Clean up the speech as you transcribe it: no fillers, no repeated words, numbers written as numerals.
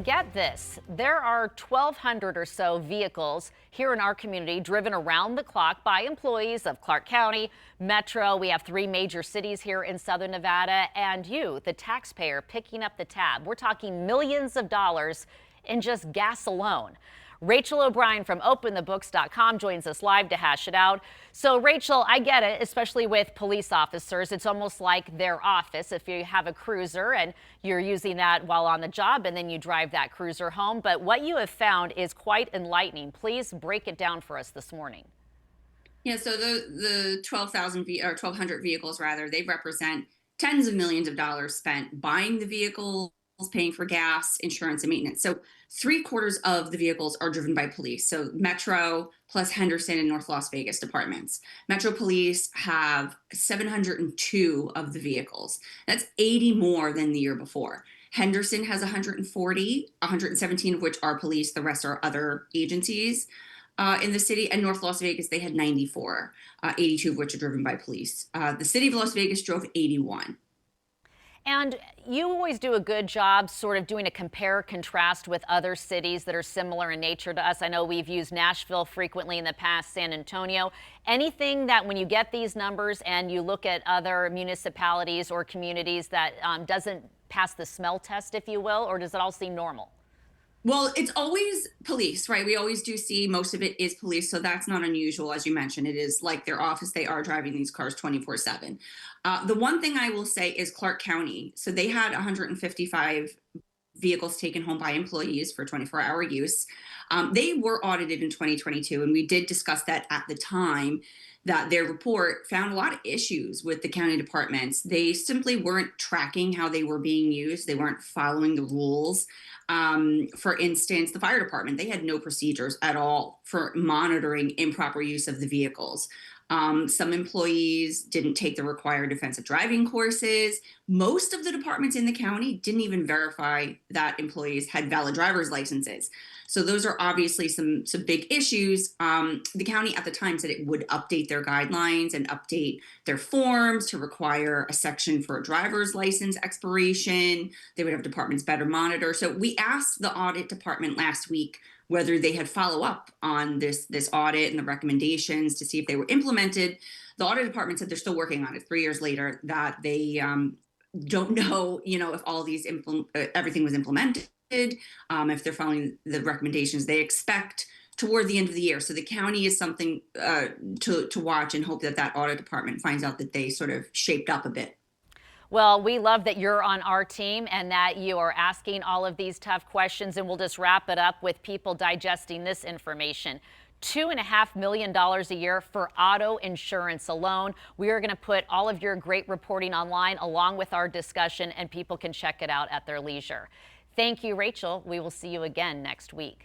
And get this, there are 1,200 or so vehicles here in our community driven around the clock by employees of Clark County, Metro. We have 3 major cities here in Southern Nevada, and you, the taxpayer, picking up the tab. We're talking millions of dollars in just gas alone. Rachel O'Brien from OpenTheBooks.com joins us live to hash it out. So, Rachel, I get it, especially with police officers. It's almost like their office. If you have a cruiser and you're using that while on the job and then you drive that cruiser home. But what you have found is quite enlightening. Please break it down for us this morning. Yeah, so the 1,200 vehicles rather, they represent tens of millions of dollars spent buying the vehicles, paying for gas, insurance, and maintenance. So 3/4 of the vehicles are driven by police. So Metro plus Henderson and North Las Vegas departments. Metro Police have 702 of the vehicles. That's 80 more than the year before. Henderson has 140, 117 of which are police. The rest are other agencies in the city. And North Las Vegas, they had 94, 82 of which are driven by police. The city of Las Vegas drove 81. And you always do a good job sort of doing a compare contrast with other cities that are similar in nature to us. I know we've used Nashville frequently in the past, San Antonio. Anything that when you get these numbers and you look at other municipalities or communities that doesn't pass the smell test, if you will, or does it all seem normal? Well, it's always police, right? We always do see most of it is police. So that's not unusual. As you mentioned, it is like their office. They are driving these cars 24/7. The one thing I will say is Clark County. So they had 155 vehicles taken home by employees for 24-hour use. They were audited in 2022, and we did discuss that at the time, that their report found a lot of issues with the county departments. They simply weren't tracking how they were being used. They weren't following the rules. For instance, the fire department, they had no procedures at all for monitoring improper use of the vehicles. Some employees didn't take the required defensive driving courses. Most of the departments in the county didn't even verify that employees had valid driver's licenses. So those are obviously some big issues. The county at the time said it would update their guidelines and update their forms to require a section for a driver's license expiration. They would have departments better monitor. So we asked the audit department last week whether they had follow up on this audit and the recommendations to see if they were implemented. The audit department said they're still working on it 3 years later, that they don't know, if all these everything was implemented, if they're following the recommendations they expect toward the end of the year. So the county is something to watch and hope that audit department finds out that they sort of shaped up a bit. Well, we love that you're on our team and that you are asking all of these tough questions. And we'll just wrap it up with people digesting this information. $2.5 million a year for auto insurance alone. We are going to put all of your great reporting online along with our discussion, and people can check it out at their leisure. Thank you, Rachel. We will see you again next week.